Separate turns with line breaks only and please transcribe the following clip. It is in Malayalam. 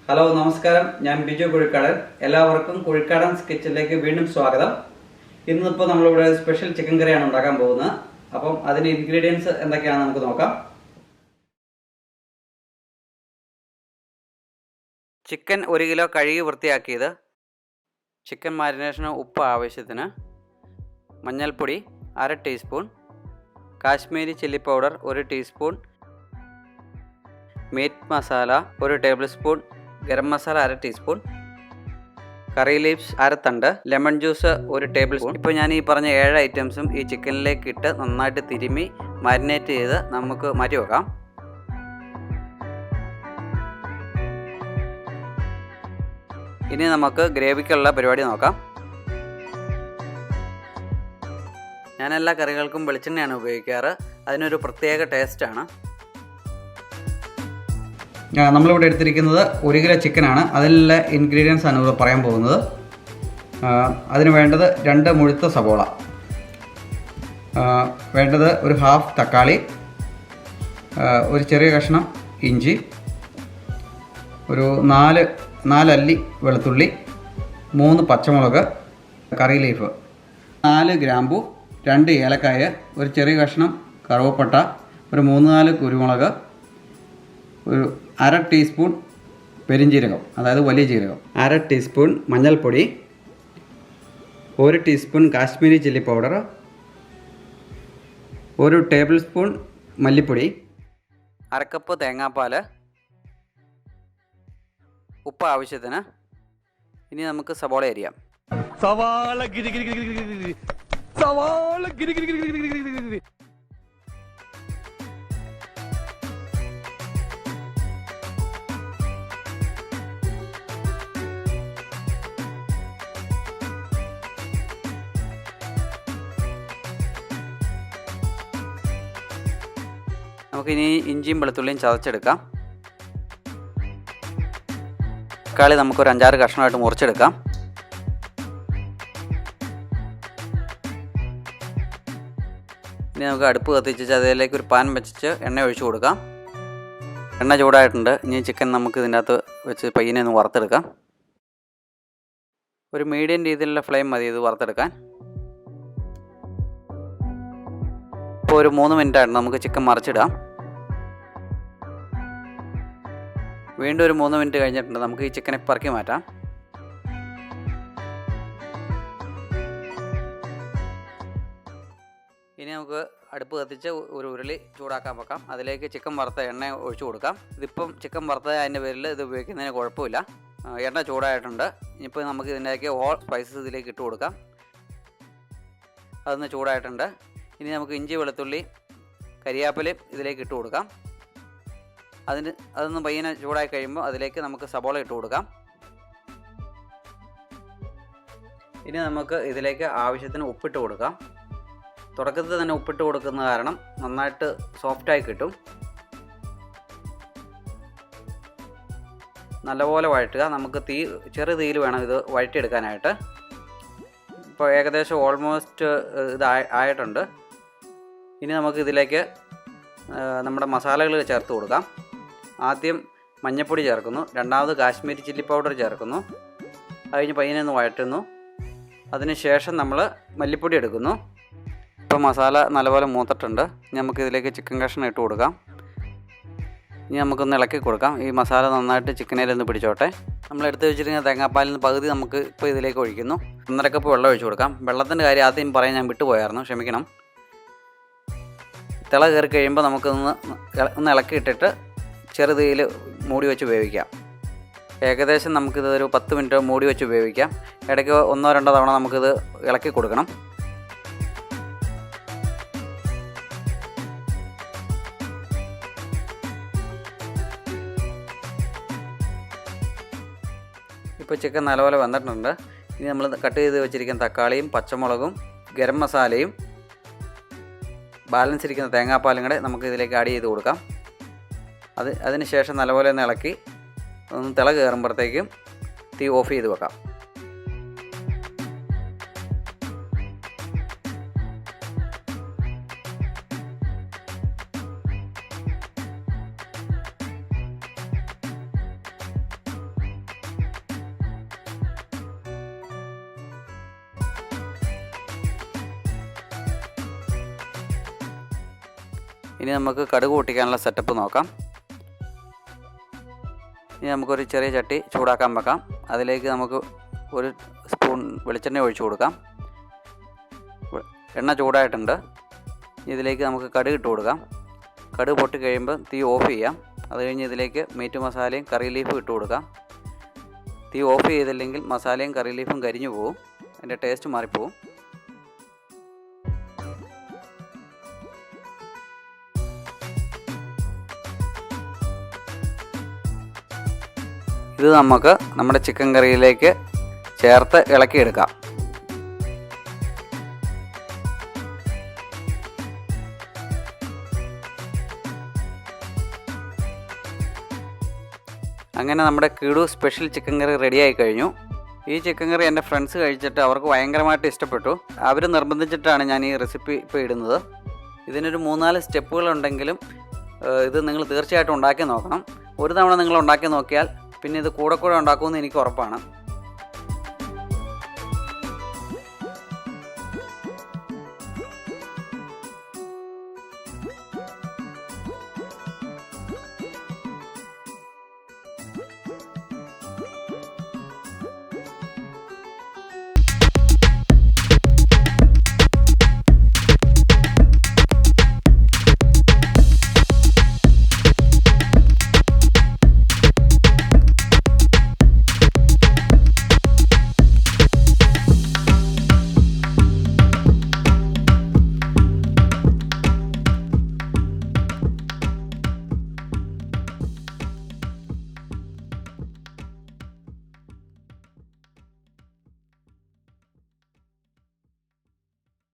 ഹലോ നമസ്കാരം, ഞാൻ ബിജു കുഴിക്കാടൻ. എല്ലാവർക്കും കുഴിക്കാടൻസ് കിച്ചണിലേക്ക് വീണ്ടും സ്വാഗതം. ഇന്നിപ്പോൾ നമ്മളിവിടെ സ്പെഷ്യൽ ചിക്കൻ കറിയാണ് ഉണ്ടാക്കാൻ പോകുന്നത്. അപ്പം അതിന് ഇൻഗ്രീഡിയൻസ് എന്തൊക്കെയാണെന്ന് നമുക്ക് നോക്കാം. ചിക്കൻ 1 കിലോ കഴുകി വൃത്തിയാക്കിയത്, ചിക്കൻ മാരിനേഷന് ഉപ്പ് ആവശ്യത്തിന്, മഞ്ഞൾപ്പൊടി 1/2 teaspoon, Kashmiri chilli powder 1 teaspoon, meat masala 1 table spoon, garam masala 1/2 teaspoon, curry leaves 1/2 തണ്ട്, ലെമൺ ജ്യൂസ് 1 ടേബിൾ സ്പൂൺ. ഇപ്പോൾ ഞാൻ ഈ പറഞ്ഞ 7 ഐറ്റംസും ഈ ചിക്കനിലേക്ക് ഇട്ട് നന്നായിട്ട് തിരുമ്മി മാരിനേറ്റ് ചെയ്ത് നമുക്ക് മാറ്റി വെക്കാം. ഇനി നമുക്ക് ഗ്രേവിക്കുള്ള പരിപാടി നോക്കാം. ഞാൻ എല്ലാ കറികൾക്കും വെളിച്ചെണ്ണയാണ് ഉപയോഗിക്കാറ്. അതിനൊരു പ്രത്യേക ടേസ്റ്റാണ്. നമ്മളിവിടെ എടുത്തിരിക്കുന്നത് 1 കിലോ ചിക്കനാണ്. അതിലുള്ള ഇൻഗ്രീഡിയൻസ് ആണ് ഇവിടെ പറയാൻ പോകുന്നത്. അതിന് വേണ്ടത് 2 മുഴുത്ത സവോള, വേണ്ടത് ഒരു ഹാഫ് തക്കാളി, ഒരു ചെറിയ കഷ്ണം ഇഞ്ചി, ഒരു 4 അല്ലി വെളുത്തുള്ളി, 3 പച്ചമുളക്, കറി ലീഫ്, 4 ഗ്രാമ്പു, 2 ഏലക്കായ, ഒരു ചെറിയ കഷ്ണം കറുവപ്പട്ട, ഒരു 3-4 കുരുമുളക്, ഒരു 1/2 ടീസ്പൂൺ പെരിഞ്ജീരകം, അതായത് വലിയ ജീരകം, 1/2 ടീസ്പൂൺ മഞ്ഞൾപ്പൊടി, 1 teaspoon Kashmiri chilli powder, 1 table spoon മല്ലിപ്പൊടി, 1/2 കപ്പ് തേങ്ങാപ്പാൽ, ഉപ്പ് ആവശ്യത്തിന്. ഇനി നമുക്ക് സവാള അരിയാം.
സവാള ഗിരി ഗിരി ഗിരി ഗിരി ഗിരി, സവാള ഗിരി ഗിരി ഗിരി ഗിരി ഗിരി ഗിരി.
നമുക്കിനി ഇഞ്ചിയും വെളുത്തുള്ളിയും ചതച്ചെടുക്കാം. തക്കാളി നമുക്കൊരു 5-6 കഷ്ണമായിട്ട് മുറിച്ചെടുക്കാം. ഇനി നമുക്ക് അടുപ്പ് കത്തിച്ച് അതിലേക്ക് ഒരു പാൻ വെച്ചിട്ട് എണ്ണ ഒഴിച്ചു കൊടുക്കാം. എണ്ണ ചൂടായിട്ടുണ്ട്. ഇനി ചിക്കൻ നമുക്ക് ഇതിൻ്റെ അകത്ത് വെച്ച് പയ്യനെ ഒന്ന് വറുത്തെടുക്കാം. ഒരു മീഡിയം രീതിയിലുള്ള ഫ്ലെയിം മതി ഇത് വറുത്തെടുക്കാൻ. ഇപ്പോൾ ഒരു 3 മിനിറ്റ് ആയിട്ട് നമുക്ക് ചിക്കൻ മറിച്ചിടാം. വീണ്ടും ഒരു 3 മിനിറ്റ് കഴിഞ്ഞിട്ടുണ്ട്. നമുക്ക് ഈ ചിക്കനെ പറക്കി മാറ്റാം. ഇനി നമുക്ക് അടുപ്പ് കത്തിച്ച് ഒരു ഉരുളി ചൂടാക്കാൻ വെക്കാം. അതിലേക്ക് ചിക്കൻ വറുത്ത എണ്ണ ഒഴിച്ചു കൊടുക്കാം. ഇതിപ്പം ചിക്കൻ വറുത്ത അതിൻ്റെ പേരിൽ ഇത് ഉപയോഗിക്കുന്നതിന് കുഴപ്പമില്ല. എണ്ണ ചൂടായിട്ടുണ്ട്. ഇനിയിപ്പോൾ നമുക്ക് ഇതിൻ്റെയൊക്കെ ഹോൾ സ്പൈസസ് ഇതിലേക്ക് ഇട്ട് കൊടുക്കാം. അതൊന്ന് ചൂടായിട്ടുണ്ട്. ഇനി നമുക്ക് ഇഞ്ചി വെളുത്തുള്ളി കരിയാപ്പിലയും ഇതിലേക്ക് ഇട്ട് കൊടുക്കാം. അതൊന്ന് പയ്യനെ ചൂടായി കഴിയുമ്പോൾ അതിലേക്ക് നമുക്ക് സബോള ഇട്ട് കൊടുക്കാം. ഇനി നമുക്ക് ഇതിലേക്ക് ആവശ്യത്തിന് ഉപ്പിട്ട് കൊടുക്കാം. തുടക്കത്തിൽ തന്നെ ഉപ്പിട്ട് കൊടുക്കുന്ന കാരണം നന്നായിട്ട് സോഫ്റ്റായി കിട്ടും. നല്ലപോലെ വഴറ്റുക. നമുക്ക് ചെറു തീയിൽ വേണം ഇത് വഴറ്റിയെടുക്കാനായിട്ട്. ഇപ്പോൾ ഏകദേശം ഓൾമോസ്റ്റ് ആയിട്ടുണ്ട്. ഇനി നമുക്ക് ഇതിലേക്ക് നമ്മുടെ മസാലകൾ ചേർത്ത് കൊടുക്കാം. ആദ്യം മഞ്ഞൾപ്പൊടി ചേർക്കുന്നു, രണ്ടാമത് കാശ്മീരി ചില്ലി പൗഡർ ചേർക്കുന്നു. അത് കഴിഞ്ഞ് പയ്യനെ ഒന്ന് വഴറ്റുന്നു. അതിനുശേഷം നമ്മൾ മല്ലിപ്പൊടി എടുക്കുന്നു. ഇപ്പോൾ മസാല നല്ലപോലെ മൂത്തിട്ടുണ്ട്. ഇനി നമുക്ക് ഇതിലേക്ക് ചിക്കൻ കഷ്ണം ഇട്ട് കൊടുക്കാം. ഇനി നമുക്കൊന്ന് ഇളക്കി കൊടുക്കാം. ഈ മസാല നന്നായിട്ട് ചിക്കനിലൊന്ന് പിടിച്ചോട്ടെ. നമ്മൾ എടുത്ത് വെച്ചിരിക്കുന്ന തേങ്ങാപ്പാലിൽ നിന്ന് പകുതി നമുക്ക് ഇപ്പോൾ ഇതിലേക്ക് ഒഴിക്കുന്നു. 1.5 കപ്പ് വെള്ളം ഒഴിച്ചു കൊടുക്കാം. വെള്ളത്തിൻ്റെ കാര്യം ആദ്യം പറയാൻ ഞാൻ വിട്ടുപോയായിരുന്നു, ക്ഷമിക്കണം. തിള കയറി കഴിയുമ്പോൾ നമുക്കൊന്ന് ഇളക്കിയിട്ടിട്ട് ചെറുതീയിൽ മൂടി വെച്ച് വേവിക്കാം. ഏകദേശം നമുക്കിതൊരു 10 മിനിറ്റ് മൂടി വെച്ച് വേവിക്കാം. ഇടയ്ക്ക് 1-2 തവണ നമുക്കിത് ഇളക്കി കൊടുക്കണം. ഇപ്പോൾ ചിക്കൻ നല്ലപോലെ വന്നിട്ടുണ്ട്. ഇനി നമ്മൾ കട്ട് ചെയ്ത് വെച്ചിരിക്കുന്ന തക്കാളിയും പച്ചമുളകും ഗരം മസാലയും ബാലൻസ് ഇരിക്കുന്ന തേങ്ങാപ്പാലും കൂടെ നമുക്ക് ഇതിലേക്ക് ആഡ് ചെയ്ത് കൊടുക്കാം. അതിന് ശേഷം നല്ലപോലെ ഒന്ന് ഇളക്കി ഒന്ന് തിള കയറുമ്പോഴത്തേക്കും തീ ഓഫ് ചെയ്ത് വെക്കാം. ഇനി നമുക്ക് കടുക് പൊട്ടിക്കാനുള്ള സെറ്റപ്പ് നോക്കാം. ഇനി നമുക്കൊരു ചെറിയ ചട്ടി ചൂടാക്കാൻ വെക്കാം. അതിലേക്ക് നമുക്ക് 1 സ്പൂൺ വെളിച്ചെണ്ണ ഒഴിച്ചു കൊടുക്കാം. എണ്ണ ചൂടായിട്ടുണ്ട്. ഇതിലേക്ക് നമുക്ക് കടുക് ഇട്ട് കൊടുക്കാം. കടുക് പൊട്ടി കഴിയുമ്പോൾ തീ ഓഫ് ചെയ്യാം. അത് കഴിഞ്ഞ് ഇതിലേക്ക് മീറ്റ് മസാലയും കറി ലീഫും ഇട്ട് കൊടുക്കാം. തീ ഓഫ് ചെയ്തില്ലെങ്കിൽ മസാലയും കറി ലീഫും കരിഞ്ഞു പോകും, അതിൻ്റെ ടേസ്റ്റ് മാറിപ്പോവും. ഇത് നമുക്ക് നമ്മുടെ ചിക്കൻ കറിയിലേക്ക് ചേർത്ത് ഇളക്കിയെടുക്കാം. അങ്ങനെ നമ്മുടെ കിടു സ്പെഷ്യൽ ചിക്കൻ കറി റെഡിയായി കഴിഞ്ഞു. ഈ ചിക്കൻ കറി എൻ്റെ ഫ്രണ്ട്സ് കഴിച്ചിട്ട് അവർക്ക് ഭയങ്കരമായിട്ട് ഇഷ്ടപ്പെട്ടു. അവർ നിർബന്ധിച്ചിട്ടാണ് ഞാൻ ഈ റെസിപ്പി ഇപ്പോൾ ഇടുന്നത്. ഇതിനൊരു 3-4 സ്റ്റെപ്പുകളുണ്ടെങ്കിലും ഇത് നിങ്ങൾ തീർച്ചയായിട്ടും ഉണ്ടാക്കി നോക്കണം. ഒരു തവണ നിങ്ങൾ ഉണ്ടാക്കി നോക്കിയാൽ പിന്നെ ഇത് കൂടെ ഉണ്ടാക്കുമെന്ന് എനിക്ക് ഉറപ്പാണ്.